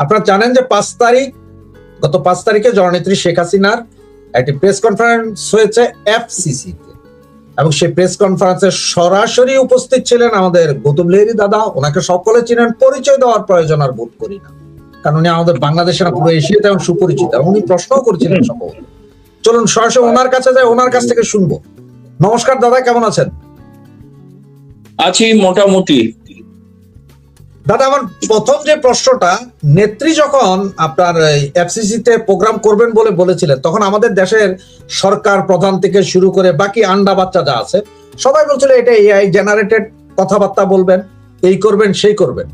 আপনারা জানেন যে গত 5 তারিখে জননেত্রী শেখ হাসিনার একটি প্রেস কনফারেন্স হয়েছে FCC তে, এবং সেই প্রেস কনফারেন্সে সরাসরি উপস্থিত ছিলেন আমাদের গৌতম লেহরি দাদা। ওনাকে সকলে চিনেন, পরিচয় দেওয়ার প্রয়োজন আর বোধ করি না, কারণ উনি আমাদের বাংলাদেশের পুরো এশিয়াতে এবং সুপরিচিত, এবং উনি প্রশ্নও করেছিলেন সম্ভবত। চলুন সরাসরি ওনার কাছে যাই, ওনার কাছ থেকে শুনবো। নমস্কার দাদা, কেমন আছেন? আছি মোটামুটি। দাদা, আমার প্রথম যে প্রশ্নটা, নেত্রী যখন আপনার FCC তে প্রোগ্রাম করবেন বলে বলেছিলেন, তখন আমাদের দেশের সরকার প্রধান থেকে শুরু করে বাকি আন্ডা বাচ্চা যা আছে সবাই বলছিল এটা AI জেনারেটেড কথাবার্তা বলবেন, এই করবেন সেই করবেন।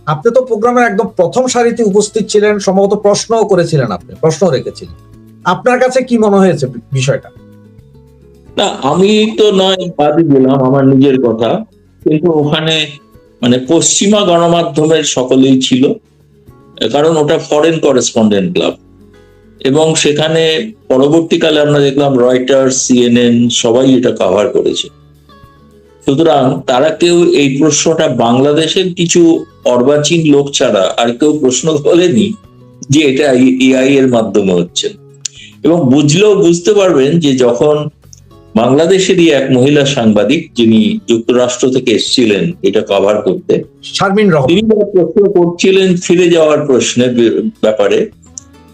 আপনি তো প্রোগ্রামের একদম প্রথম সারিতে উপস্থিত ছিলেন, সম্ভবত প্রশ্নও করেছিলেন, আপনি প্রশ্ন রেখেছিলেন। আপনার কাছে কি মনে হয়েছে বিষয়টা? না, আমি তো নয় বাদই দিলাম আমার নিজের কথা, কিন্তু ওখানে মানে পশ্চিমা গণমাধ্যমের সকলেই ছিল, কারণ ওটা ফরেন করেসপন্ডেন্ট ক্লাব, এবং সেখানে পরবর্তীকালে আমরা দেখলাম রয়টার্স, CNN সবাই এটা কভার করেছে। সুতরাং তারা কেউ এই প্রশ্নটা বাংলাদেশের কিছু অর্বাচীন লোক ছাড়া আর কেউ প্রশ্ন তোলেনি যে এটা AI এর মাধ্যমে হচ্ছে। এবং বুঝলেও বুঝতে পারবেন যে যখন বাংলাদেশেরই এক মহিলা সাংবাদিক, যিনি যুক্তরাষ্ট্র থেকে এসেছিলেন এটা কভার করতে, শারমিন রহমান, তিনি প্রশ্ন করছিলেন ফিরে যাওয়ার প্রশ্নের ব্যাপারে,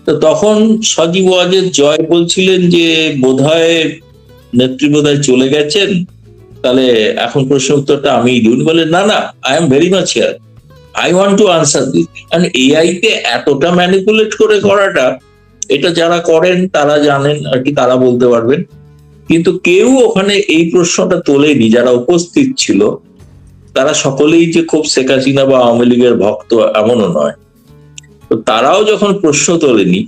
তো তখন সজীব ওয়াজেদ জয় বলছিলেন যে বোধহয় নেত্রী বোধহয় চলে গেছেন, তাহলে এখন প্রশ্ন উত্তরটা আমিই দিই। উনি বলেন না না, I am very much here, I want to answer this. কারণ AI তে এতটা ম্যানিপুলেট করে করাটা, এটা যারা করেন তারা জানেন আর কি, তারা বলতে পারবেন। কিন্তু কেউ ওখানে এই প্রশ্নটা তোলেনি, যারা উপস্থিত ছিল তারা সকলেই যে খুব শেখ হাসিনা বা আওয়ামী লীগের ভক্ত এমনও নয়। তো তারাও যখন প্রশ্ন তোলেনি,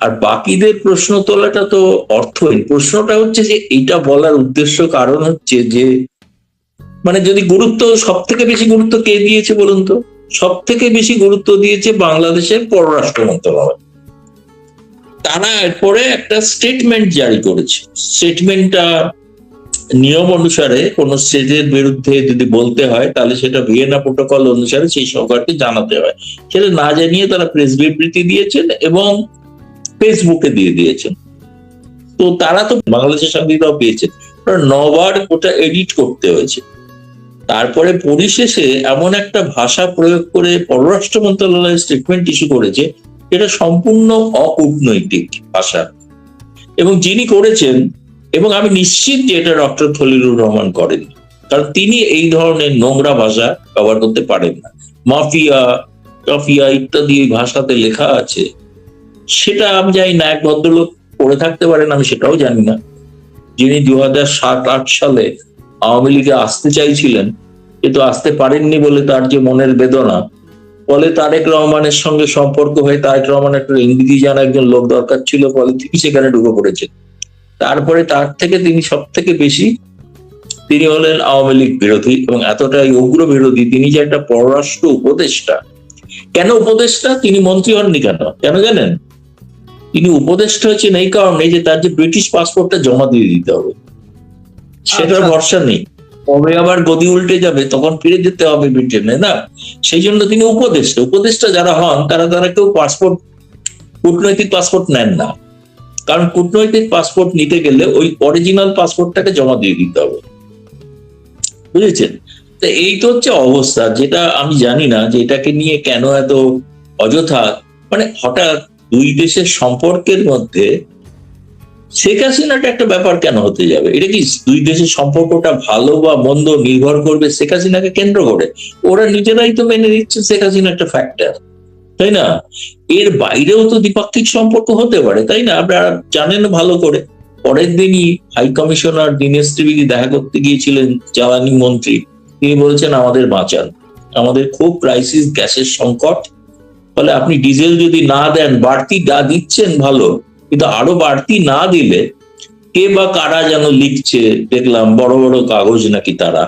আর বাকিদের প্রশ্ন তোলাটা তো অর্থহীন। প্রশ্নটা হচ্ছে যে এটা বলার উদ্দেশ্য কারণ হচ্ছে যে মানে যদি গুরুত্ব, সব থেকে বেশি গুরুত্ব কে দিয়েছে বলুন তো? সব থেকে বেশি গুরুত্ব দিয়েছে বাংলাদেশের পররাষ্ট্র মন্ত্রণালয়। তারা এরপরে একটা স্টেটমেন্ট জারি করেছে। স্টেটমেন্টটা নিয়ম অনুসারে কোন স্টেটের বিরুদ্ধে যদি বলতে হয় তাহলে সেটা ভিয়েনা প্রোটোকল অনুসারে সেই সরকারকে জানাতে হয়। সেটা না জানিয়ে তারা প্রেস বিবৃতি দিয়েছেন এবং ফেসবুকে দিয়ে দিয়েছেন। তো তারা তো বাংলাদেশের স্বাধীনতাও পেয়েছে, 9বার ওটা এডিট করতে হয়েছে। তারপরে পরিশেষে এমন একটা ভাষা প্রয়োগ করে পররাষ্ট্র মন্ত্রণালয় স্টেটমেন্ট ইস্যু করেছে, এটা সম্পূর্ণ অকূটনৈতিক ভাষা। এবং যিনি করেছেন, এবং আমি নিশ্চিত যে এটা ডক্টর খলিলুর রহমান করেন, কারণ তিনি এই ধরনের নোংরা ভাষা ব্যবহার করতে পারেন না। মাফিয়া, টফিয়া ইত্যাদি ভাষাতে লেখা আছে, সেটা আমি জানি না, এক ভদ্রলোক পড়ে থাকতে পারেন, আমি সেটাও জানি না, যিনি 2007-8 সালে আওয়ামী লীগে আসতে চাইছিলেন কিন্তু আসতে পারেননি বলে তার যে মনের বেদনা, ফলে তারেক রহমানের সঙ্গে সম্পর্ক হয়ে তারেক রহমানের একটা ইংরেজি জানা একজন লোক দরকার ছিল, ফলে তিনি সেখানে ঢুকে পড়েছেন। তারপরে তার থেকে তিনি সব থেকে বেশি, তিনি হলেন আওয়ামী লীগ বিরোধী, এবং এতটাই উগ্র বিরোধী তিনি যে একটা পররাষ্ট্র উপদেষ্টা। কেন উপদেষ্টা? তিনি মন্ত্রী হননি কেন, কেন জানেন? তিনি উপদেষ্টা হচ্ছেন এই কারণে যে তার যে ব্রিটিশ পাসপোর্টটা জমা দিয়ে দিতে হবে, সেটার ভরসা নেই, কবে আবার গদি উল্টে যাবে, তখন ফিরে যেতে হবে ব্রিটেনে, না? সেই জন্য তিনি উপদেষ্টা। উপদেষ্টা যারা হন তারা কেউ পাসপোর্ট, কূটনৈতিক পাসপোর্ট নেন না, কারণ কূটনৈতিক পাসপোর্ট নিতে গেলে ওই অরিজিনাল পাসপোর্টটাকে জমা দিয়ে দিতে হবে, বুঝেছেন? তো এই তো হচ্ছে অবস্থা, যেটা আমি জানি না যে এটাকে নিয়ে কেন এত অযথা, মানে হঠাৎ দুই দেশের সম্পর্কের মধ্যে শেখ হাসিনাটা একটা ব্যাপার কেন হতে যাবে? এটা কি দুই দেশের সম্পর্কটা ভালো বা মন্দ নির্ভর করবে শেখ হাসিনাকে কেন্দ্র করে? ওরা নিজেরাই তো মেনে নিচ্ছে শেখ হাসিনা একটা ফ্যাক্টর, তাই না? এর বাইরেও তো দ্বিপাক্ষিক সম্পর্ক হতে পারে, তাই না? আপনারা জানেন ভালো করে। পরের দিনই হাই কমিশনার দীনেশ ত্রিবেদী দেখা করতে গিয়েছিলেন জ্বালানি মন্ত্রী, তিনি বলছেন আমাদের বাঁচান, আমাদের খুব ক্রাইসিস, গ্যাসের সংকট, ফলে আপনি ডিজেল যদি না দেন, বাড়তি দিচ্ছেন ভালো, কিন্তু আরো বাড়তি না দিলে কে বা কারা যেন লিখছে দেখলাম, বড় বড় কাগজ নাকি, তারা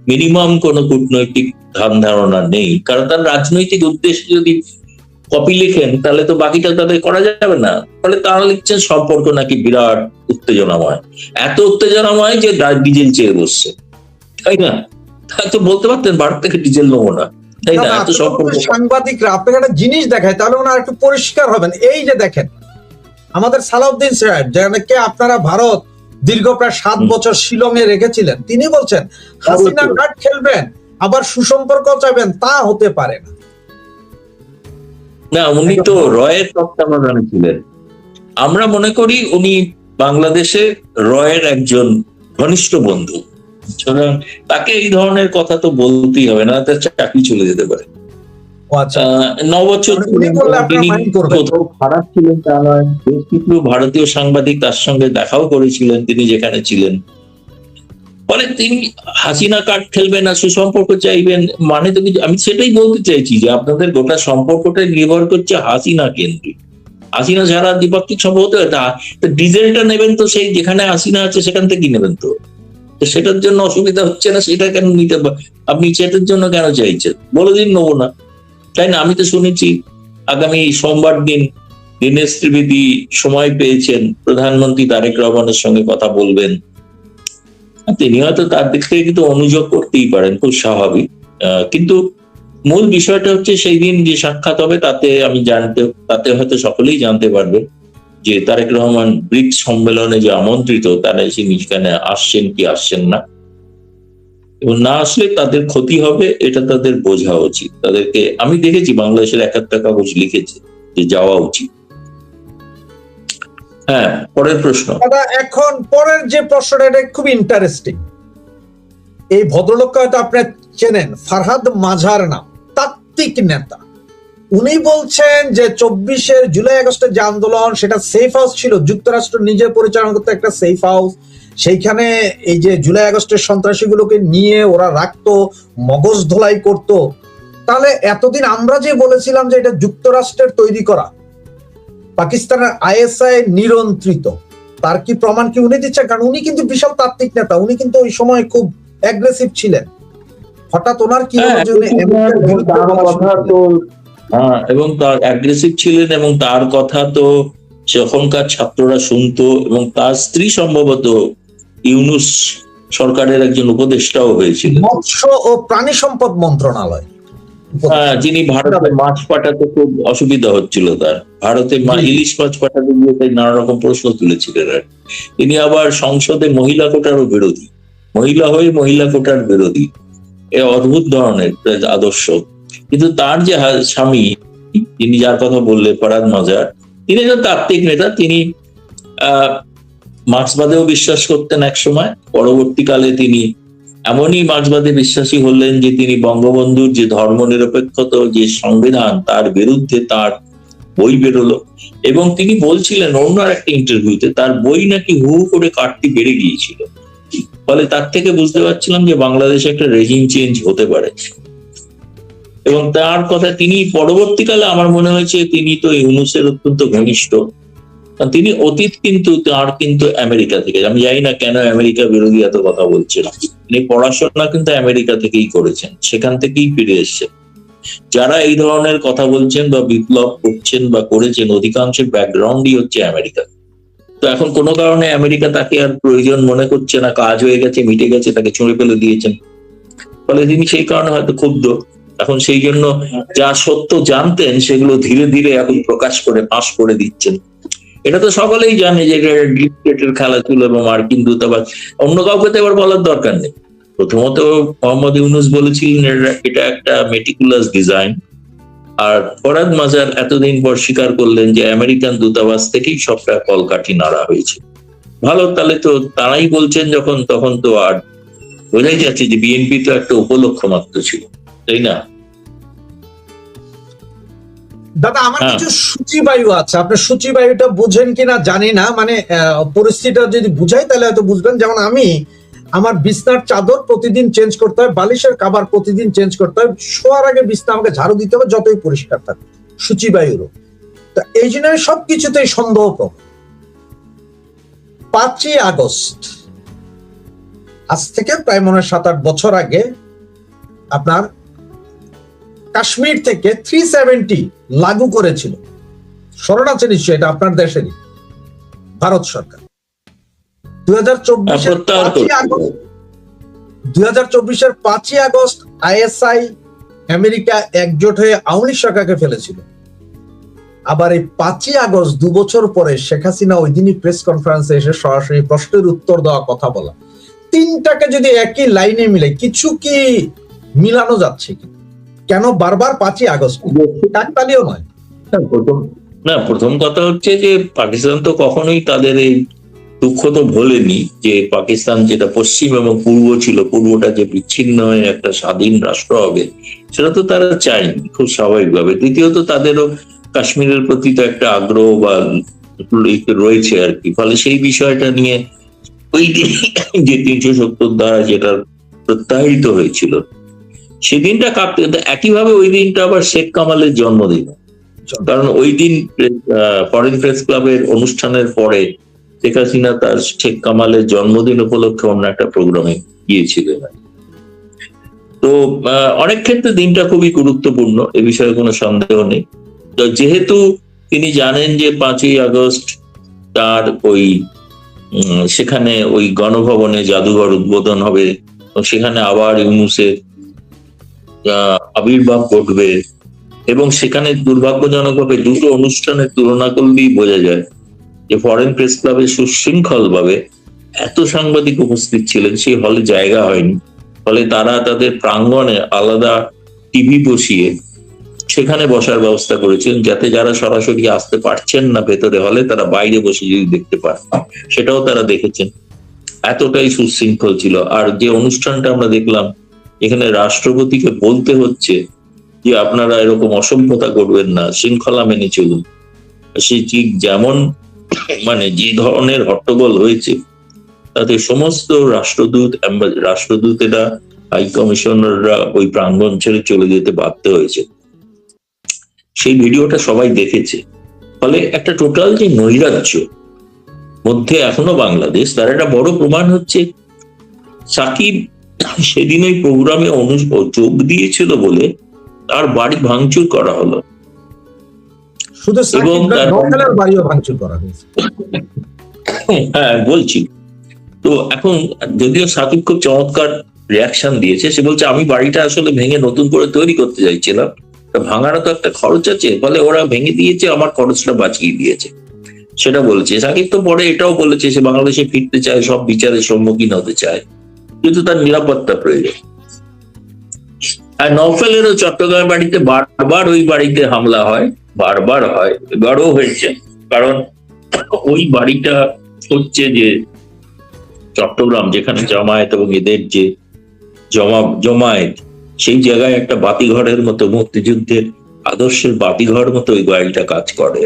মিনিমাম কোনো কূটনৈতিক ধ্যান ধারণা নেই, কারণ তার রাজনৈতিক উদ্দেশ্যে যদি কপি লিখেন তাহলে তো বাকিটা তাদের করা যাবে না। ফলে তারা লিখছেন সম্পর্ক নাকি বিরাট উত্তেজনাময়, এত উত্তেজনাময় যে ডিজেল চেয়ে বসছে, তাই না? তা তো বলতে পারতেন ভারত থেকে ডিজেল নেবো না, তাই না? না, এত সম্পর্ক সাংবাদিকরা আপনাকে একটা জিনিস দেখায়, তাহলে ওনারা একটু পরিষ্কার হবেন। এই যে দেখেন আমাদের সালাউদ্দিন সাহেব, যাকে আপনারা ভারত দীর্ঘ প্রায় 7 বছর শিলংয়ে রেখেছিলেন, তিনি বলছেন হাসিনা কার্ড খেলবেন আবার সুসম্পর্ক চাইবেন, তা হতে পারে না। না, উনি তো রয়ের তত্ত্বাবধানে ছিলেন। আমরা মনে করি উনি বাংলাদেশে রয়ের একজন ঘনিষ্ঠ বন্ধু, সুতরাং তাকে এই ধরনের কথা তো বলতেই হবে, না তার চাকরি চলে যেতে পারে। ও আচ্ছা, 9 বছর উনি বললে আপনারা তিনি মাইন্ড করবেন? কোথাও খারাপ ছিলেন তা নয়, বেশ কিছু ভারতীয় সাংবাদিক তার সঙ্গে দেখাও করেছিলেন তিনি যেখানে ছিলেন। ফলে তিনি হাসিনা কার্ড খেলবেন না সুসম্পর্ক চাইবেন মানে তো কিছু, আমি সেটাই বলতে চাইছি যে আপনাদের গোটা সম্পর্কটাই নির্ভর করছে হাসিনা কেন্দ্রিক। হাসিনা ছাড়া দ্বিপাক্ষিক সম্পর্ক ডিজেলটা নেবেন তো সেই যেখানে হাসিনা আছে সেখান থেকেই নেবেন তো। তো সেটার জন্য অসুবিধা হচ্ছে না, সেটা কেন নিতে, আপনি সেটার জন্য কেন চাইছেন? বলে দিন নেবো না, তাই না? আমি তো শুনেছি আগামী সোমবার দিন দীনেশ ত্রিবেদী সময় পেয়েছেন, প্রধানমন্ত্রী তারেক রহমানের সঙ্গে কথা বলবেন। তিনি হয়তো তার দিক থেকে কিন্তু অনুযোগ করতেই পারেন, খুব স্বাভাবিক। কিন্তু মূল বিষয়টা হচ্ছে সেই দিন যে সাক্ষাৎ হবে তাতে হয়তো সকলেই জানতে পারবে যে তারেক রহমান ব্রিক্স সম্মেলনে যে আমন্ত্রিত তারা সেখানে আসছেন কি আসছেন না, এবং না আসলে তাদের ক্ষতি হবে, এটা তাদের বোঝা উচিত। তাদেরকে আমি দেখেছি বাংলাদেশের এক একটা কাগজ লিখেছে যে যাওয়া উচিত। হ্যাঁ, পরের প্রশ্ন। এখন পরের যে প্রশ্নটা, এটা খুব ইন্টারেস্টিং। এই ভদ্রলোককে হয়তো আপনি চেনেন, ফারহাদ মাঝার নাম, তাত্ত্বিক নেতা। উনি বলছেন যে 24 জুলাই আগস্টের যে আন্দোলন, সেটা সেফ হাউস ছিল, যুক্তরাষ্ট্র নিজে পরিচালনা করতে একটা সেফ হাউস, সেইখানে এই যে জুলাই আগস্টের সন্ত্রাসীগুলোকে নিয়ে ওরা রাখতো, মগজ ধোলাই করতো। তাহলে এতদিন আমরা যে বলেছিলাম যে এটা যুক্তরাষ্ট্রের তৈরি করা, পাকিস্তানের আইএসআই নিয়ন্ত্রিত, তার কি প্রমাণ কি উনি দিচ্ছেন? কারণ উনি কিন্তু বিশাল তাত্ত্বিক নেতা, উনি কিন্তু ওই সময় খুব অ্যাগ্রেসিভ ছিলেন। হঠাৎ ওনার কি হলো যে উনি আমেরিকার বিরুদ্ধে বলা শুরু করলেন? এবং তার অ্যাগ্রেসিভ ছিলেন, এবং তার কথা তো সেখানকার ছাত্ররা শুনতো, এবং তার স্ত্রী সম্ভবত ইউনুস সরকারের একজন উপদেষ্টাও হয়েছিলেন, মৎস্য ও প্রাণী সম্পদ মন্ত্রণালয়, যিনি ভারতে মাছ পাঠাতে খুব অসুবিধা হচ্ছিল তার, ভারতে ইলিশ মাছ পাঠাতে গিয়ে তাই নানা রকম প্রশ্ন তুলেছিলেন। তিনি আবার সংসদে মহিলা কোটারও বিরোধী, মহিলা হয়ে মহিলা কোটার বিরোধী, এ অদ্ভুত ধরনের আদর্শ। কিন্তু তার যে স্বামী, তিনি যার কথা বললে ফারহাদ মাজার, তিনি একজন তাত্ত্বিক নেতা। তিনি মার্ক্সবাদেও বিশ্বাস করতেন এক সময়, পরবর্তীকালে তিনি এমনই মার্ক্সবাদে বিশ্বাসী হলেন যে তিনি বঙ্গবন্ধুর যে ধর্মনিরপেক্ষতা যে সংবিধান, তার বিরুদ্ধে তার বই বেরোলো, এবং তিনি বলছিলেন অন্য একটা ইন্টারভিউতে তার বই নাকি হু হু করে কাটতি বেড়ে গিয়েছিল। ফলে তার থেকে বুঝতে পারছিলাম যে বাংলাদেশে একটা রেজিম চেঞ্জ হতে পারে। এবং তার কথা তিনি পরবর্তীকালে আমার মনে হয়েছে তিনি তো ইউনুসের অত্যন্ত ঘনিষ্ঠ, তিনি অতীত কিন্তু তার কিন্তু আমেরিকা থেকে, আমি জানি না কেন আমেরিকা বিরোধী এত কথা বলছেন, তিনি পড়াশোনা কিন্তু আমেরিকা থেকেই করেছেন, সেখান থেকেই ফিরে এসছেন। যারা এই ধরনের কথা বলছেন বা বিপ্লব করছেন বা করেছেন, অধিকাংশের ব্যাকগ্রাউন্ডই হচ্ছে আমেরিকা। তো এখন কোনো কারণে আমেরিকা তাকে আর প্রয়োজন মনে করছে না, কাজ হয়ে গেছে, মিটে গেছে, তাকে ছুঁড়ে ফেলে দিয়েছেন। ফলে তিনি সেই কারণে হয়তো ক্ষুব্ধ। এখন সেই জন্য যা সত্য জানতেন সেগুলো ধীরে ধীরে এখন প্রকাশ করে ফাঁস করে দিচ্ছেন। এটা তো সকলেই জানে যে এটা ডিপ স্টেটের খেলা ছিল, এবং মার্কিন দূতাবাস, অন্য কাউকে তো এবার বলার দরকার নেই। প্রথমত মোহাম্মদ ইউনুস বলেছিলেন এটা একটা মেটিকুলাস ডিজাইন, আর ফরহাদ মাজার এতদিন পর স্বীকার করলেন যে আমেরিকান দূতাবাস থেকেই সবটা কলকাঠি নাড়া হয়েছে। ভালো, তাহলে তো তারাই বলছেন যখন, তখন তো আর বোঝাই যাচ্ছে যে বিএনপি তো একটা উপলক্ষ মাত্র ছিল, তাই না? দাদা, আমার কিছু সূচিবায়ু আছে, আপনি সূচিবায়ুটা বুঝেন কিনা জানি না, মানে পরিস্থিতিটা যদি বুঝাই তাহলে হয়তো বুঝবেন। যেমন আমি আমার বিছনার চাদর প্রতিদিন চেঞ্জ করতে হয়, বালিশের কভার প্রতিদিন চেঞ্জ করতে হয়, শোয়ার আগে বিছনা আমাকে ঝাড়ু দিতে হবে যতই পরিষ্কার থাকে, সূচিবায়ুরও। তা এই জন্য সবকিছুতেই সন্দেহ প্রবণ। 5ই আগস্ট, আজ থেকে প্রায় মনে হয় 7-8 বছর আগে, আপনার কাশ্মীর থেকে 370 লাগু করেছিল, স্মরণ আছে নিশ্চয়ই, এটা আপনার দেশেরই, ভারত সরকার। 2024-এর 5ই আগস্ট আইএসআই আমেরিকা একজোট হয়ে আওয়ামী লীগ সরকারকে ফেলেছিল। আবার এই 5ই আগস্ট 2 বছর পরে শেখ হাসিনা ওই দিনই প্রেস কনফারেন্সে এসে সরাসরি প্রশ্নের উত্তর দেওয়া, কথা বলা, তিনটাকে যদি একই লাইনে মিলে কিছু কি মিলানো যাচ্ছে কি? কেন বারবার 5ই আগস্ট? কাকতালীয় নয়। প্রথম কথা হচ্ছে যে পাকিস্তান তো কখনোই তাদের এই দুঃখ তো ভোলেনি যে পাকিস্তান যেটা পশ্চিম এবং পূর্ব ছিল, পূর্বটা যে বিচ্ছিন্ন হয়ে একটা স্বাধীন রাষ্ট্র হবে, সেটা তো তারা চায়নি খুব স্বাভাবিকভাবে। দ্বিতীয়ত তাদেরও কাশ্মীরের প্রতি তো একটা আগ্রহ বা রয়েছে আর কি। ফলে সেই বিষয়টা নিয়ে ওই দিন যে 370 দ্বারা যেটা প্রত্যাহৃত হয়েছিল সেদিনটা কাঁপতে, একইভাবে ওই দিনটা আবার শেখ কামালের জন্মদিন। কারণ ওই দিন ফরেন প্রেস ক্লাবের অনুষ্ঠানের পরে শেখ হাসিনা তার শেখ কামালের জন্মদিন উপলক্ষে অন্য একটা প্রোগ্রামে গিয়েছিলেন। তো অনেক ক্ষেত্রে দিনটা খুবই গুরুত্বপূর্ণ, এ বিষয়ে কোনো সন্দেহ নেই। তো যেহেতু তিনি জানেন যে 5ই আগস্ট তার ওই সেখানে ওই গণভবনে জাদুঘর উদ্বোধন হবে, সেখানে আবার ইউনূসের আবির্ভাব ঘটবে, এবং সেখানে দুর্ভাগ্যজনকভাবে দুটো অনুষ্ঠানের তুলনা করলেই বোঝা যায় যে ফরেন প্রেস ক্লাবে সুশৃঙ্খল ভাবে এত সাংবাদিক উপস্থিত ছিলেন, সেই হলে জায়গা হয়নি। ফলে তারা তাদের প্রাঙ্গণে আলাদা টিভি বসিয়ে সেখানে বসার ব্যবস্থা করেছিলেন, যাতে যারা সরাসরি আসতে পারছেন না ভেতরে হলে, তারা বাইরে বসে যদি দেখতে পান, সেটাও তারা দেখেছেন। এতটাই সুশৃঙ্খল ছিল। আর যে অনুষ্ঠানটা আমরা দেখলাম, এখানে রাষ্ট্রপতিকে বলতে হচ্ছে যে আপনারা এরকম অসভ্যতা করবেন না, শৃঙ্খলা মেনে চলুন, সে ঠিক যেমন মানে যে ধরনের হট্টগোল হয়েছে, তাতে সমস্ত রাষ্ট্রদূতেরা, হাই কমিশনাররা ওই প্রাঙ্গণ ছেড়ে চলে যেতে বাধ্য হয়েছে। সেই ভিডিওটা সবাই দেখেছে। ফলে একটা টোটাল যে নৈরাজ্য মধ্যে এখনো বাংলাদেশ, তার একটা বড় প্রমাণ হচ্ছে সাকিব সেদিন ওই প্রোগ্রামে যোগ দিয়েছিল বলে তার বাড়ি ভাঙচুর করা হলো, শুধু এবং তার বাড়িও ভাঙচুর করা হয়েছে। হ্যাঁ বলছি তো। এখন যদিও সাকিব খুব চমৎকার রিয়াকশন দিয়েছে, সে বলছে আমি বাড়িটা আসলে ভেঙে নতুন করে তৈরি করতে চাইছিলাম, ভাঙারও তো একটা খরচ আছে, ফলে ওরা ভেঙে দিয়েছে, আমার খরচটা বাঁচিয়ে দিয়েছে, সেটা বলছে সাকিব। তো পরে এটাও বলেছে সে বাংলাদেশে ফিরতে চায়, সব বিচারের সম্মুখীন হতে চায়, কিন্তু তার নিরাপত্তা প্রয়োজন। আর নওফেলেরও চট্টগ্রামের বাড়িতে বারবার ওই বাড়িতে হামলা হয়, বারবার হয়, এবারও হয়েছে। কারণ ওই বাড়িটা হচ্ছে যে চট্টগ্রাম, যেখানে জামায়াত এবং এদের যে জমায়েত, সেই জায়গায় একটা বাতিঘরের মতো, মুক্তিযুদ্ধের আদর্শের বাতিঘর মতো ওই বাড়িটা কাজ করে।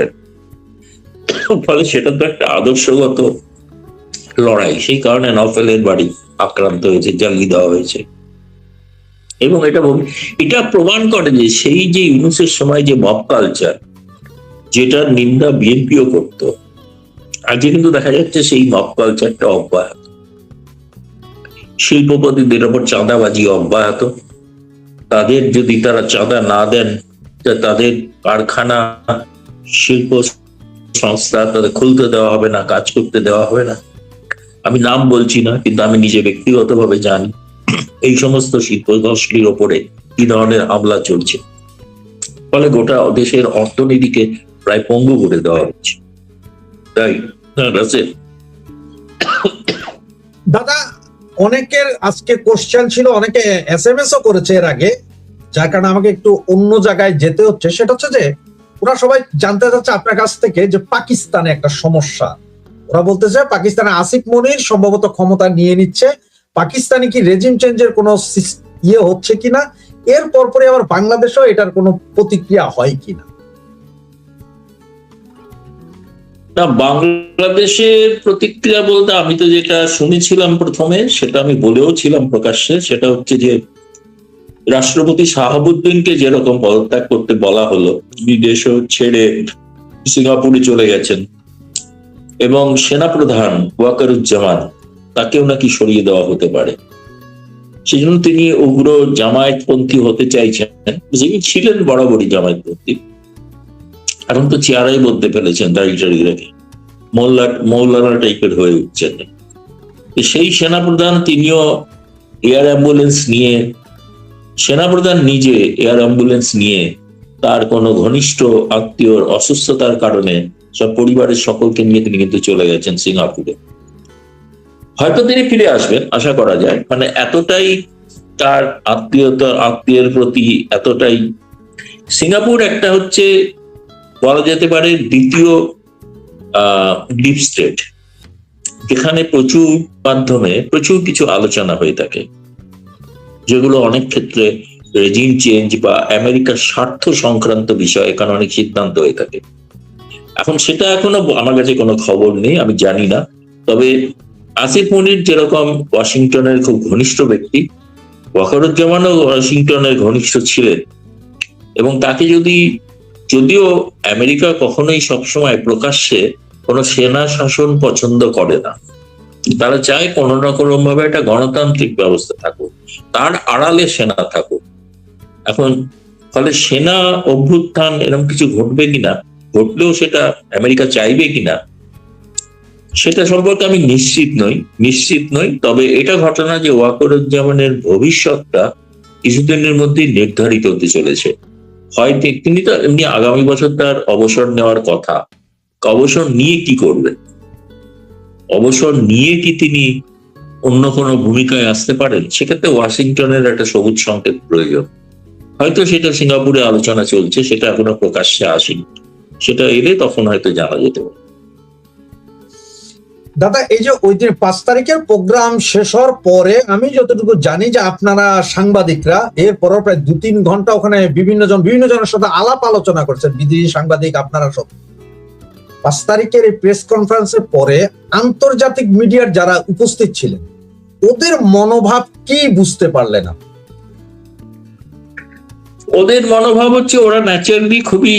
ফলে সেটা তো একটা আদর্শগত লড়াই, সেই কারণে নওফেলের বাড়ি আক্রান্ত হয়েছে, জ্বালিয়ে দেওয়া হয়েছে। এবং এটা প্রমাণ করে যে সেই যে ইউনূসের সময় যে মব কালচার, যেটার নিন্দা বিএনপিও করতো, আজকে কিন্তু দেখা যাচ্ছে সেই মব কালচারটা অব্যাহত। শিল্পপতিদের ওপর চাঁদাবাজি অব্যাহত। তাদের যদি তারা চাঁদা না দেন, তাদের কারখানা, শিল্প সংস্থা তাদের খুলতে দেওয়া হবে না, কাজ করতে দেওয়া হবে না। আমি নাম বলছি না, কিন্তু আমি নিজে ব্যক্তিগতভাবে জানি এই সমস্ত শিল্পগোষ্ঠীর ওপরে কি ধরনের হামলা চলছে। ফলে গোটা দেশের অর্থনীতিকে প্রায় পঙ্গু করে দেওয়া হচ্ছে। তাই দাদা, অনেকের আজকে কোশ্চেন ছিল, অনেকে SMS ও করেছে এর আগে, যার কারণে আমাকে একটু অন্য জায়গায় যেতে হচ্ছে। সেটা হচ্ছে যে ওরা সবাই জানতে চাচ্ছে আপনার কাছ থেকে যে পাকিস্তানে একটা সমস্যা। ওরা বলতে চায় পাকিস্তানে আসিফ মনির সম্ভবত ক্ষমতা নিয়ে নিচ্ছে, পাকিস্তানে কি রেজিম চেঞ্জের কোনো ইয়ে হচ্ছে কিনা, এর পরপরই আবার বাংলাদেশেও এটার কোনো প্রতিক্রিয়া হয় কিনা। না, বাংলাদেশের প্রতিক্রিয়া বলতে আমি তো যেটা শুনেছিলাম প্রথমে, সেটা আমি বলেও ছিলাম প্রকাশ্যে, সেটা হচ্ছে যে রাষ্ট্রপতি শাহাবুদ্দিনকে যেরকম পদত্যাগ করতে বলা হলো, বিদেশ ছেড়ে সিঙ্গাপুরে চলে গেছেন, এবং সেনাপ্রধান ওয়াকারুজ্জামান তাকেও নাকি সরিয়ে দেওয়া হতে পারে। সেজন্য তিনি উগ্র জামায়াতপন্থী হতে চাইছেন, যিনি ছিলেন বরাবরই জামায়াতপন্থী, এখন তো চেহারাই বলতে ফেলেছেন, দাড়ি রেখে মৌলানা টাইপের হয়ে উঠছেন। সেই সেনাপ্রধান তিনিও এয়ার অ্যাম্বুলেন্স নিয়ে সেনাপ্রধান নিজে এয়ার অ্যাম্বুলেন্স নিয়ে তার কোনো ঘনিষ্ঠ আত্মীয়র অসুস্থতার কারণে সব পরিবারের সকলকে নিয়ে তিনি কিন্তু চলে গেছেন সিঙ্গাপুরে। হয়তো তিনি ফিরে আসবেন, আশা করা যায়, মানে এতটাই তার আত্মীয়ের প্রতি এতটাই। সিঙ্গাপুর একটা হচ্ছে বলা যেতে পারে দ্বিতীয় ডিপ স্টেট, যেখানে প্রচুর মাধ্যমে প্রচুর কিছু আলোচনা হয়ে থাকে, যেগুলো অনেক ক্ষেত্রে রেজিম চেঞ্জ বা আমেরিকার স্বার্থ সংক্রান্ত বিষয়ে এখানে অনেক সিদ্ধান্ত হয়ে থাকে। এখন সেটা এখনো আমার কাছে কোনো খবর নেই, আমি জানি না। তবে আসিফ মনির যেরকম ওয়াশিংটনের খুব ঘনিষ্ঠ ব্যক্তি, ওয়াকারুজ্জামানও ওয়াশিংটনের ঘনিষ্ঠ ছিলেন, এবং তাকে যদিও আমেরিকা কখনোই সবসময় প্রকাশ্যে কোনো সেনা শাসন পছন্দ করে না, তারা চায় কোনো না কোনো ভাবে একটা গণতান্ত্রিক ব্যবস্থা থাকুক, তার আড়ালে সেনা থাকুক। এখন ফলে সেনা অভ্যুত্থান এরকম কিছু ঘটবে কিনা, ঘটলেও সেটা আমেরিকা চাইবে কিনা, সেটা সম্পর্কে আমি নিশ্চিত নই। তবে এটা ঘটনা যে ওয়াকারুজ্জামানের ভবিষ্যৎটা কিছুদিনের মধ্যেই নির্ধারিত হতে চলেছে। হয়তো তিনি তো এমনি আগামী বছর তার অবসর নেওয়ার কথা, অবসর নিয়ে কি করবেন, অবসর নিয়ে কি তিনি অন্য কোনো ভূমিকায় আসতে পারেন, সেক্ষেত্রে ওয়াশিংটনের একটা সবুজ সংকেত প্রয়োজন। হয়তো সেটা সিঙ্গাপুরে আলোচনা চলছে, সেটা এখনো প্রকাশ্যে আসেনি, সেটা এলে তখন হয়তো জানা যেতে পারে। দাদা, এই যে ওই দিন 5 তারিখের প্রোগ্রাম শেষ হওয়ার পরে আমি যতটুকু জানি যে আপনারা সাংবাদিকরা এরপর প্রায় 2-3 ঘন্টা ওখানে বিভিন্ন জনের সাথে আলাপ আলোচনা করছেন, বিদেশি সাংবাদিক আপনারা সব। 5 তারিখের এই প্রেস কনফারেন্সের পরে আন্তর্জাতিক মিডিয়ার যারা উপস্থিত ছিলেন ওদের মনোভাব কি বুঝতে পারলেন না? ওদের মনোভাব হচ্ছে ওরা ন্যাচারালি খুবই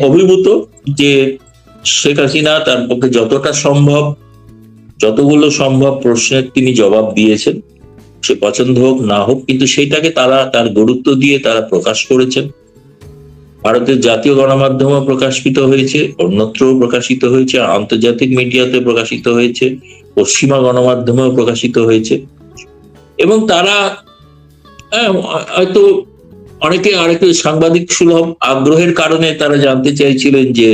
অভিভূত যে শেখ হাসিনা তার পক্ষে যতগুলো সম্ভব প্রশ্নের তিনি জবাব দিয়েছেন, সে পছন্দ হোক না হোক, কিন্তু সেইটাকে তার গুরুত্ব দিয়ে তারা প্রকাশ করেছেন। ভারতের জাতীয় গণমাধ্যমে প্রকাশিত হয়েছে, অন্যত্রও প্রকাশিত হয়েছে, আন্তর্জাতিক মিডিয়াতে প্রকাশিত হয়েছে, পশ্চিমা গণমাধ্যমেও প্রকাশিত হয়েছে। এবং তারা হয়তো অনেকে আরেকটু সাংবাদিক সুলভ আগ্রহের কারণে তারা জানতে চাইছিলেন যে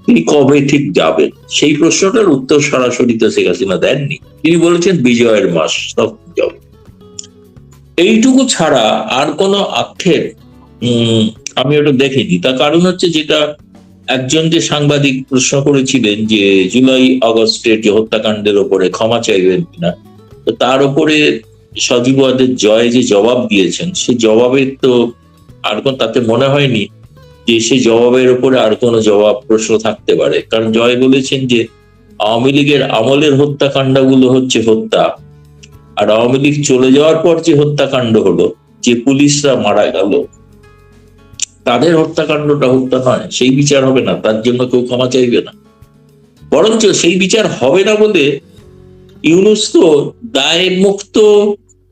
তিনি কবে ঠিক যাবেন। সেই প্রশ্নটার উত্তর সরাসরি তো শেখ হাসিনা দেননি, তিনি বলেছেন বিজয়ের মাস তখন যাবে। এইটুকু ছাড়া আর কোনো আক্ষেপ আমি ওটা দেখিনি। তার কারণ হচ্ছে, যেটা একজন যে সাংবাদিক প্রশ্ন করেছিলেন যে জুলাই আগস্টের যে হত্যাকাণ্ডের ওপরে ক্ষমা চাইবেন কিনা, তো তার উপরে সজীব ওয়াজেদ জয় যে জবাব দিয়েছেন, সেই জবাবের তো আর তাতে মনে হয়নি যে সে জবাবের উপরে আর কোনো প্রশ্ন থাকতে পারে। কারণ জয় বলেছেন যে আওয়ামী লীগের আমলের হত্যাকাণ্ডগুলো হচ্ছে হত্যা, আর আওয়ামী লীগ চলে যাওয়ার পর যে হত্যাকাণ্ড হলো, যে পুলিশরা মারা গেল, তাদের হত্যাকাণ্ডটা হত্যা নয়, সেই বিচার হবে না, তার জন্য কেউ ক্ষমা চাইবে না। বরঞ্চ সেই বিচার হবে না বলে ইউনূস তো দায় মুক্ত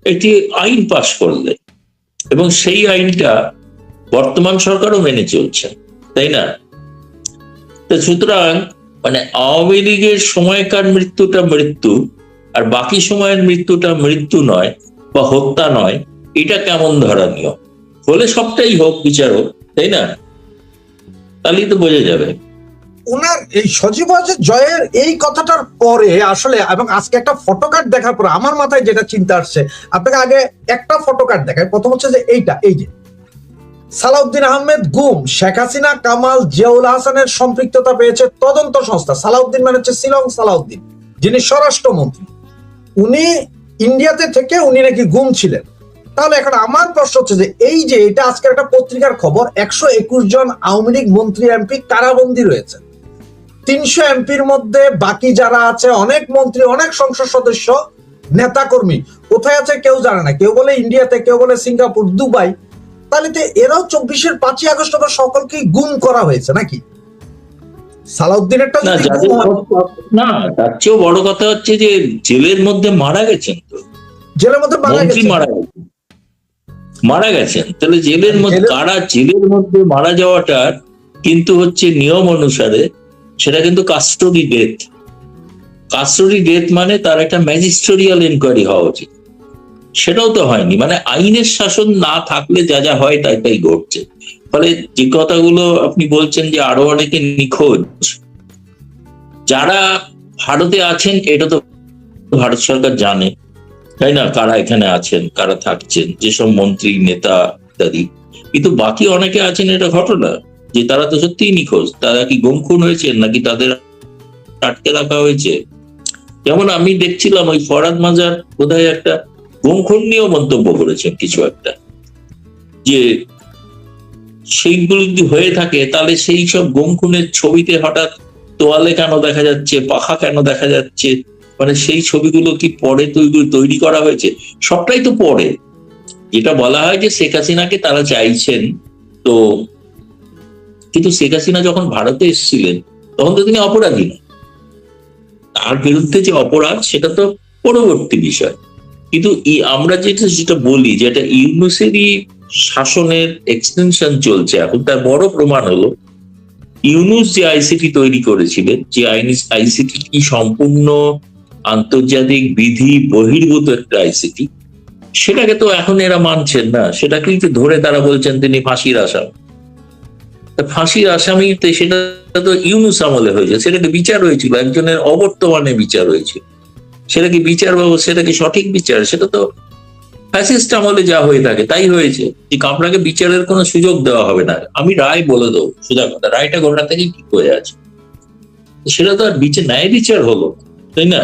একটি আইন পাশ করলেন, এবং সেই আইনটা বর্তমান সরকারও মেনে চলছেন, তাই না? তো সুতরাং আওয়ামী লীগের সময়কার মৃত্যুটা মৃত্যু, আর বাকি সময়ের মৃত্যুটা মৃত্যু নয় বা হত্যা নয়, এটা কেমন ধরনীয় হলে সবটাই হোক, বিচার হোক, তাই না? তাহলেই তো বোঝা যাবে। ওনার এই সজীব ওয়াজেদ জয়ের এই কথাটার পরে আসলে, এবং আজকে একটা ফটোকার্ড দেখার পর আমার মাথায় যেটা চিন্তা আসছে, আপনাকে আগে একটা ফটোকার্ড দেখায়। প্রথম হচ্ছে যে এই যে সালাউদ্দিন আহমেদ গুম, শেখ হাসিনা, কামাল, জিয়াউল হাসানের সম্পৃক্ততা পেয়েছে তদন্ত সংস্থা। সালাউদ্দিন মানে হচ্ছে শিলং সালাউদ্দিন, যিনি স্বরাষ্ট্রমন্ত্রী। উনি ইন্ডিয়াতে থেকে উনি নাকি গুম ছিলেন। তাহলে এখন আমার প্রশ্ন হচ্ছে যে এই যে এটা আজকের একটা পত্রিকার খবর, 121 জন আওয়ামী লীগ মন্ত্রী এমপি কারাবন্দী রয়েছে। 300 এমপির মধ্যে বাকি যারা আছে, অনেক মন্ত্রী, অনেক সংসদ সদস্য, নেতাকর্মী কোথায় আছে কেউ জানে না। কেউ বলে ইন্ডিয়াতে, কেউ বলে সিঙ্গাপুর, দুবাই। তাহলে তো এরাও 24-এর 5ই আগস্ট সকলকেই গুম করা হয়েছে নাকি? সালাউদ্দিনেরটা না, তার চেয়েও বড় কথা হচ্ছে যে জেলের মধ্যে মারা গেছেন, তো জেলের মধ্যে মারা গেছেন। তাহলে জেলের মধ্যে মারা যাওয়াটার কিন্তু হচ্ছে নিয়ম অনুসারে সেটা কিন্তু কাস্টোডি ডেথ মানে তার একটা ম্যাজিস্ট্রিয়াল এনকোয়ারি হওয়া উচিত। সেটাও তো হয়নি। মানে আইনের শাসন না থাকলে যা যা হয় তাই তাই ঘটছে। ফলে যে কথাগুলো আপনি বলছেন যে আরো অনেকে নিখোঁজ, যারা ভারতে আছেন এটা তো ভারত সরকার জানে, তাই না, কারা এখানে আছেন, কারা থাকছেন, যেসব মন্ত্রী নেতা ইত্যাদি। কিন্তু বাকি অনেকে আছেন, এটা ঘটনা যে তারা তো সত্যিই নিখোঁজ। তারা কি গুম খুন হয়েছে নাকি তাদের আটকে রাখা হয়েছে? যেমন আমি দেখছিলাম ওই ফরহাদ মাজার বোধহয় একটা গুম খুন নিয়েও মন্তব্য করেছেন কিছু একটা, যে সেইগুলো যদি হয়ে থাকে তাহলে সেই সব গুম খুনের ছবিতে হঠাৎ তোয়ালে কেন দেখা যাচ্ছে, পাখা কেন দেখা যাচ্ছে, মানে সেই ছবিগুলো কি পরে তৈরি করা হয়েছে? সবটাই তো পরে। যেটা বলা হয় যে শেখ হাসিনাকে তারা চাইছেন, তো কিন্তু শেখ হাসিনা যখন ভারতে এসেছিলেন তখন তো তিনি অপরাধী না, তার বিরুদ্ধে যে অপরাধ সেটা তো পরবর্তী বিষয়। কিন্তু আমরা যেটা বলি, যেটা ইউনূসেরই শাসনের এক্সটেনশন চলছে এখন, তার বড় প্রমাণ হলো ইউনূস যে আইসিটি তৈরি করেছিলেন, যে আইসিটি কি সম্পূর্ণ আন্তর্জাতিক বিধি বহির্ভূত একটা আইসিটি, সেটাকে তো এখন এরা মানছেন না। সেটাকেই তো ধরে তারা বলছেন তিনি ফাঁসির আসামি। ফাঁসির আসামিতে সেটা তো ইউনূস আমলে হয়েছে, সেটাকে বিচার হয়েছিল, একজনের অবর্তমানে বিচার হয়েছিল। সেটা কি বিচার ব্যবস্থা, সেটা কি সঠিক বিচার? সেটা তো ফ্যাসিস্ট আমলে যা হয়ে থাকে তাই হয়েছে, যে আপনাকে বিচারের কোনো সুযোগ দেওয়া হবে না, আমি রায় বলে দেবো, সোজা কথা, রায়টা গোটা থেকে ঠিক হয়ে আছে। সেটা তো আর ন্যায় বিচার হলো, তাই না?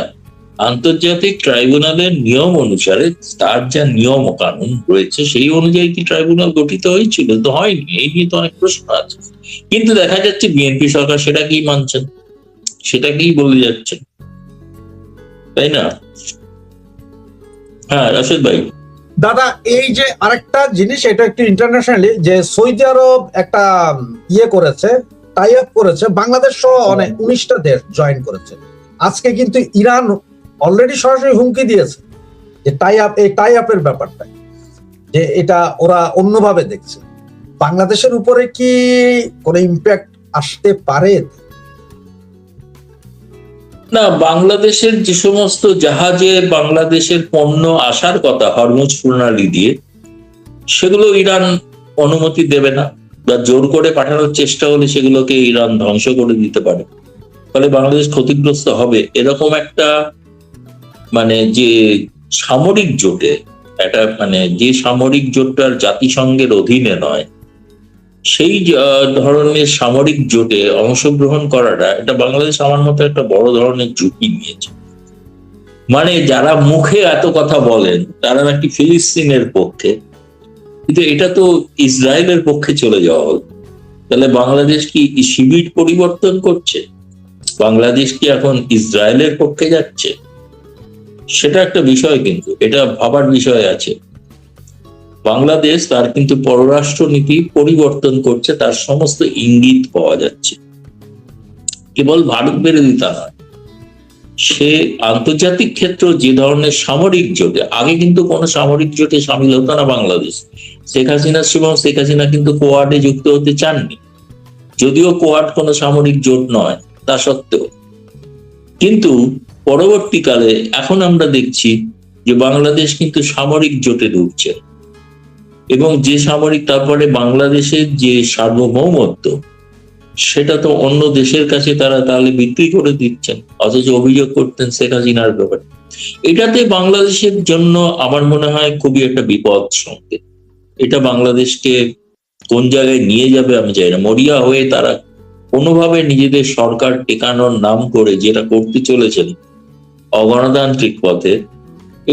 আন্তর্জাতিক ট্রাইব্যুনালের নিয়ম অনুসারে তার যা নিয়ম ও কানুন রয়েছে সেই অনুযায়ী কি ট্রাইব্যুনাল গঠিত হয়েছিল? তো হয়নি। এই নিয়ে তো অনেক প্রশ্ন আছে। কিন্তু দেখা যাচ্ছে বিএনপি সরকার সেটাকেই মানছেন, সেটাকেই বলে যাচ্ছেন, তাই না? হ্যাঁ, রাশেদ ভাই। দাদা, এই যে আরেকটা জিনিস, এটা একটু ইন্টারন্যাশনালি, যে সৌদি আরব একটা করেছে, টাই আপ করেছে, বাংলাদেশ সহ অনেক 19টা দেশ জয়েন করেছে। আজকে কিন্তু ইরান অলরেডি সরাসরি হুমকি দিয়েছে যে টাই আপের ব্যাপারটা, যে এটা ওরা অন্যভাবে দেখছে। বাংলাদেশের উপরে কি কোনো ইম্প্যাক্ট আসতে পারে? না, বাংলাদেশের যে সমস্ত জাহাজে বাংলাদেশের পণ্য আসার কথা হরমুজ প্রণালী দিয়ে, সেগুলো ইরান অনুমতি দেবে না, বা জোর করে পাঠানোর চেষ্টা হলে সেগুলোকে ইরান ধ্বংস করে দিতে পারে। ফলে বাংলাদেশ ক্ষতিগ্রস্ত হবে। এরকম একটা মানে যে সামরিক জোটে, একটা মানে যে সামরিক জোটটার জাতিসংঘের অধীনে নয়, সেই ধরনের সামরিক জোটে অংশগ্রহণ করাটা, এটা বাংলাদেশ আমার মতো একটা বড় ধরনের ঝুঁকি নিয়েছে। মানে যারা মুখে এত কথা বলেন তারা নাকি ফিলিস্তিনের পক্ষে, কিন্তু এটা তো ইসরায়েলের পক্ষে চলে যাওয়া হলো। তাহলে বাংলাদেশ কি শিবির পরিবর্তন করছে? বাংলাদেশ কি এখন ইসরায়েলের পক্ষে যাচ্ছে? সেটা একটা বিষয়, কিন্তু এটা ভাবার বিষয় আছে। বাংলাদেশ তার কিন্তু পররাষ্ট্র নীতি পরিবর্তন করছে, তার সমস্ত ইঙ্গিত পাওয়া যাচ্ছে। কেবল ভারত বিরোধিতা নয়, সে আন্তর্জাতিক ক্ষেত্র যে ধরনের সামরিক জোটে, আগে কিন্তু কোনো সামরিক জোটে সামিল হতো না বাংলাদেশ। শেখ হাসিনার সময় শেখ হাসিনা কিন্তু কোয়াডে যুক্ত হতে চাননি, যদিও কোয়াড কোনো সামরিক জোট নয় তা সত্ত্বেও। কিন্তু পরবর্তীকালে এখন আমরা দেখছি যে বাংলাদেশ কিন্তু সামরিক জোটে ঢুকছে, এবং যে সামরিক, তারপরে বাংলাদেশের যে সার্বভৌমত্ব, সেটা তো অন্য দেশের কাছে তারা তাহলে বিক্রি করে দিচ্ছেন, অথচ অভিযোগ করতেন শেখ হাসিনার ব্যাপারে। এটাতে বাংলাদেশের জন্য আমার মনে হয় খুবই একটা বিপদ সংকেত। এটা বাংলাদেশকে কোন জায়গায় নিয়ে যাবে আমি জানি না। মরিয়া হয়ে তারা কোনোভাবে নিজেদের সরকার টেকানোর নাম করে যেটা করতে চলেছেন অগণতান্ত্রিক পথে,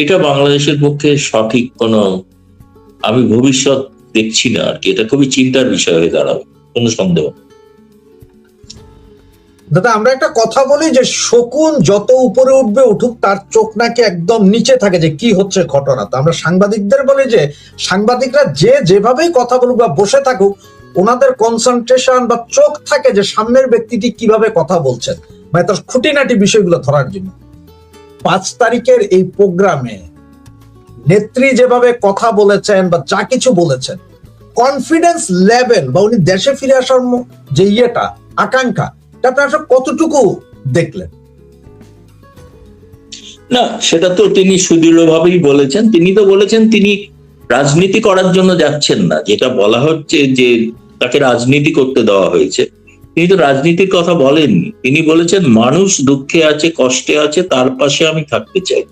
এটা বাংলাদেশের পক্ষে সঠিক কোনো আমি ভবিষ্যৎ দেখছি না আর কি। এটা খুবই চিন্তার বিষয় হয়ে দাঁড়াবে, কোনো সন্দেহ। দাদা, আমরা একটা কথা বলি যে শকুন যত উপরে উঠবে উঠুক, তার চোখ নাকি একদম নিচে থাকে যে কি হচ্ছে ঘটনা। তো আমরা সাংবাদিকদের বলি যে সাংবাদিকরা যেভাবেই কথা বলুক বা বসে থাকুক, ওনাদের কনসেন্ট্রেশন বা চোখ থাকে যে সামনের ব্যক্তিটি কিভাবে কথা বলছেন, মানে তার খুঁটিনাটি বিষয়গুলো ধরার জন্য। 5 তারিখের এই প্রোগ্রামে নেত্রী যেভাবে কথা বলেছেন বা যা কিছু বলেছেন, কনফিডেন্স লেভেল বা উনি দেশে ফিরে আসার যে আকাঙ্ক্ষা, আপনারা কতটুকু দেখলেন? না, সেটা তো তিনি সুদৃঢ়ভাবেই বলেছেন। তিনি তো বলেছেন তিনি রাজনীতি করার জন্য যাচ্ছেন না, যেটা বলা হচ্ছে যে তাকে রাজনীতি করতে দেওয়া হয়েছে। তিনি তো রাজনীতির কথা বলেননি, তিনি বলেছেন মানুষ দুঃখে আছে, কষ্টে আছে, তার পাশে আমি থাকতে চাই।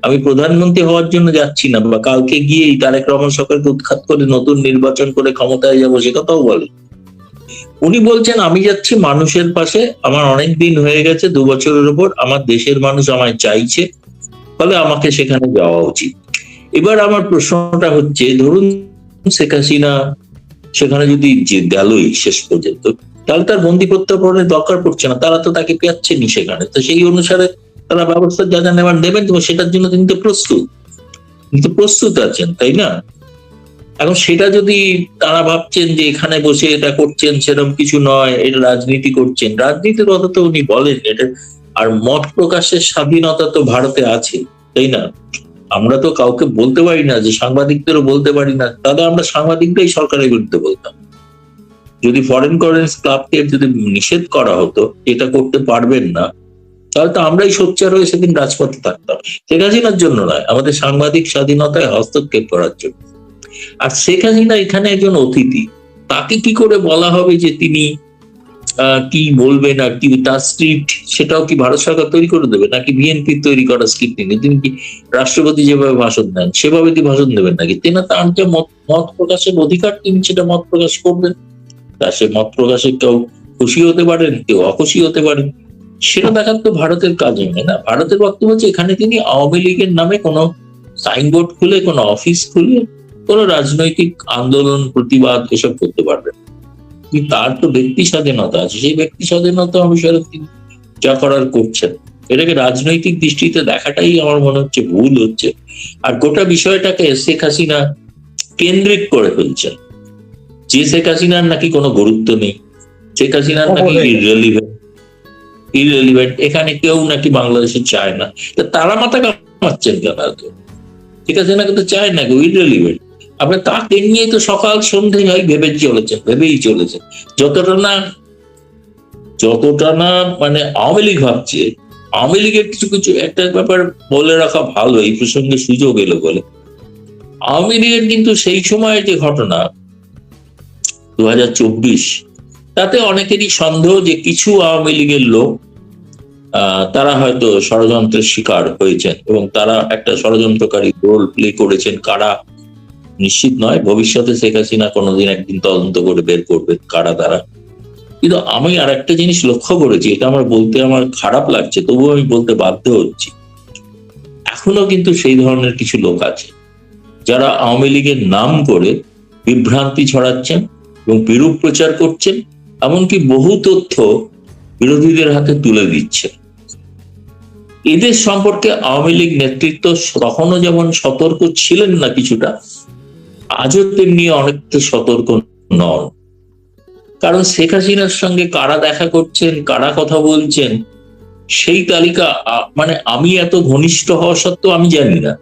আমি প্রধানমন্ত্রী হওয়ার জন্য যাচ্ছি না, বা কালকে গিয়েই তারেক রহমান সরকারকে উৎখাত করে নতুন নির্বাচন করে ক্ষমতায় যাবো, সে কথাও বলে। উনি বলছেন আমি যাচ্ছি মানুষের পাশে, আমার অনেক দিন হয়ে গেছে, 2 বছরের উপর, আমার দেশের মানুষ আমায় চাইছে, ফলে আমাকে সেখানে যাওয়া উচিত। এবার আমার প্রশ্নটা হচ্ছে, ধরুন শেখ হাসিনা সেখানে যদি গেলই শেষ পর্যন্ত, তাহলে তার বন্দি প্রত্যার্পণের দরকার পড়ছে না, তারা তো তাকে পেয়াচ্ছেনি সেখানে। তো সেই অনুসারে তারা ব্যবস্থা যা যা নেওয়ার নেবেন, তো সেটার জন্য তিনি তো প্রস্তুত আছেন, তাই না? এখন সেটা যদি তারা ভাবছেন যে এখানে বসে এটা করছেন, সেরকম কিছু নয়, এটা রাজনীতি করছেন, রাজনীতির কথা তো উনি বলেন এটা। আর মত প্রকাশের স্বাধীনতা তো ভারতে আছে, তাই না? আমরা তো কাউকে বলতে পারি না, যে সাংবাদিকদেরও বলতে পারি না, তাহলে আমরা সাংবাদিকরাই সরকারের বিরুদ্ধে বলতাম। যদি ফরেন কারেন্সি ক্লাবকে যদি নিষেধ করা হতো, এটা করতে পারবেন না, তাহলে তো আমরাই সোচ্চার হয়ে সেদিন রাজপথে থাকতাম। শেখ হাসিনার জন্য নয়, আমাদের সাংবাদিক স্বাধীনতায় হস্তক্ষেপ করার জন্য। আর শেখ হাসিনা এখানে একজন অতিথি, তাকে কি করে বলা হবে যে তিনি কি বলবেন, আর কি তার স্ক্রিপ্ট, সেটাও কি ভারত সরকার তৈরি করে দেবে, নাকি বিএনপি তৈরি করা স্ক্রিপ্ট নিয়ে তিনি কি রাষ্ট্রপতি যেভাবে ভাষণ দেন সেভাবে কি ভাষণ দেবেন নাকি? তিনি তার যে মত প্রকাশের অধিকার, তিনি সেটা মত প্রকাশ করবেন। তা সে মত প্রকাশে কেউ খুশি হতে পারেন, কেউ অখুশি হতে পারেন, সেটা দেখার তো ভারতের কাজ হয় না। ভারতের বক্তব্য হচ্ছে এখানে তিনি আওয়ামী লীগের নামে কোনো সাইনবোর্ড খুলে, কোনো অফিস খুলে কোনো রাজনৈতিক আন্দোলন, প্রতিবাদ এসব করতে পারবেন। কিন্তু তার তো ব্যক্তি স্বাধীনতা আছে, সেই ব্যক্তি স্বাধীনতা অনুসারে তিনি যা করার করছেন। এটাকে রাজনৈতিক দৃষ্টিতে দেখাটাই আমার মনে হচ্ছে ভুল হচ্ছে। আর গোটা বিষয়টাকে শেখ হাসিনা কেন্দ্রিক করে ফেলছেন, যে শেখ হাসিনার নাকি কোনো গুরুত্ব নেই, শেখ হাসিনার নাকি ইররেলিভেন্ট, এখানে কেউ নাকি বাংলাদেশে চায় না। তারা মাথা কামাচ্ছেন কেন? ঠিক আছে, না কিন্তু চায় না, কেউ ইররেলিভেন্ট। আপনি তাকে নিয়ে তো সকাল সন্ধ্যে ভেবেই চলেছেন। যতটা না মানে আওয়ামী লীগ ভাবছে, আওয়ামী লীগের কিছু কিছু একটা ব্যাপার বলে রাখা ভালো, এই প্রসঙ্গে সুযোগ এলো বলে। আওয়ামী লীগের কিন্তু সেই সময়ের যে ঘটনা 2024, তাতে অনেকেরই সন্দেহ যে কিছু আওয়ামী লীগের লোক তারা হয়তো ষড়যন্ত্রের শিকার হয়েছেন, এবং তারা একটা ষড়যন্ত্রকারী রোল প্লে করেছেন। কারা নিশ্চিত নয়, ভবিষ্যতে শেখ হাসিনা কোনোদিন একদিন তদন্ত করে বের করবে কারা তারা। কিন্তু আমি আর একটা জিনিস লক্ষ্য করেছি, এটা আমার বলতে আমার খারাপ লাগছে, তবুও আমি বলতে বাধ্য হচ্ছি। এখনো কিন্তু সেই ধরনের কিছু লোক আছে যারা আওয়ামী লীগের নাম করে বিভ্রান্তি ছড়াচ্ছেন এবং বিরূপ প্রচার করছেন, এমনকি বহু তথ্য বিরোধীদের হাতে তুলে দিচ্ছেন। এদের সম্পর্কে আওয়ামী লীগ নেতৃত্ব তখনও যেমন সতর্ক ছিলেন না কিছুটা, আজও তেমনি অনেকটা সতর্ক নন। কারণ শেখ হাসিনার সঙ্গে কারা দেখা করছেন, কারা কথা বলছেন, সেই তালিকা মানে আমি এত ঘনিষ্ঠ হওয়া সত্ত্বেও আমি জানি না।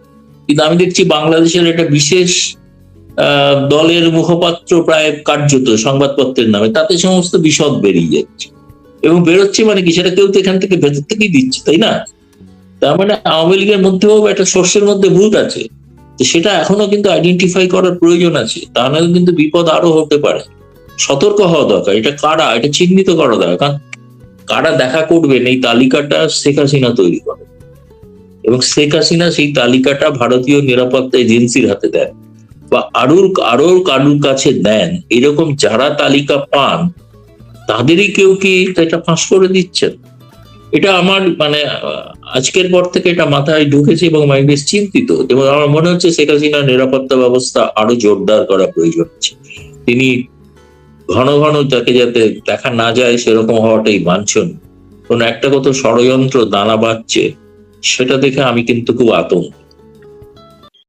কিন্তু আমি দেখছি বাংলাদেশের একটা বিশেষ দলের মুখপাত্র প্রায় কার্যত সংবাদপত্রের নামে, তাতে সমস্ত বিশদ বেরিয়ে যাচ্ছে। এবং বেরোচ্ছে মানে কি, সেটা কেউ তো এখান থেকে ভেতর থেকেই দিচ্ছে, তাই না? তার মানে আওয়ামী লীগের মধ্যেও একটা সোর্সের মধ্যে ভূত আছে, সেটা এখনো কিন্তু আইডেন্টিফাই করার প্রয়োজন আছে, তা নাহলে কিন্তু বিপদ আরো হতে পারে। সতর্ক হওয়া দরকার, এটা কারা, এটা চিহ্নিত করা দরকার। কারণ কারা দেখা করবেন এই তালিকাটা শেখ হাসিনা তৈরি করে, এবং শেখ হাসিনা সেই তালিকাটা ভারতীয় নিরাপত্তা এজেন্সির হাতে দেন, বা আরো কারুর কাছে দেন। এরকম যারা তালিকা পান তাদেরই কেউ কি এটা ফাঁস করে দিচ্ছেন। এটা আমার মানে আজকের পর থেকে এটা মাথায় ঢুকেছে, এবং আমি বেশ চিন্তিত। এবং আমার মনে হচ্ছে শেখ হাসিনার নিরাপত্তা ব্যবস্থা আরো জোরদার করা প্রয়োজন আছে। তিনি ঘন ঘন যাকে যাতে দেখা না যায় সেরকম হওয়াটাই বাঞ্ছনীয়। কোন একটা কত ষড়যন্ত্র দানা বাঁধছে, সেটা দেখে আমি কিন্তু খুব আতঙ্ক।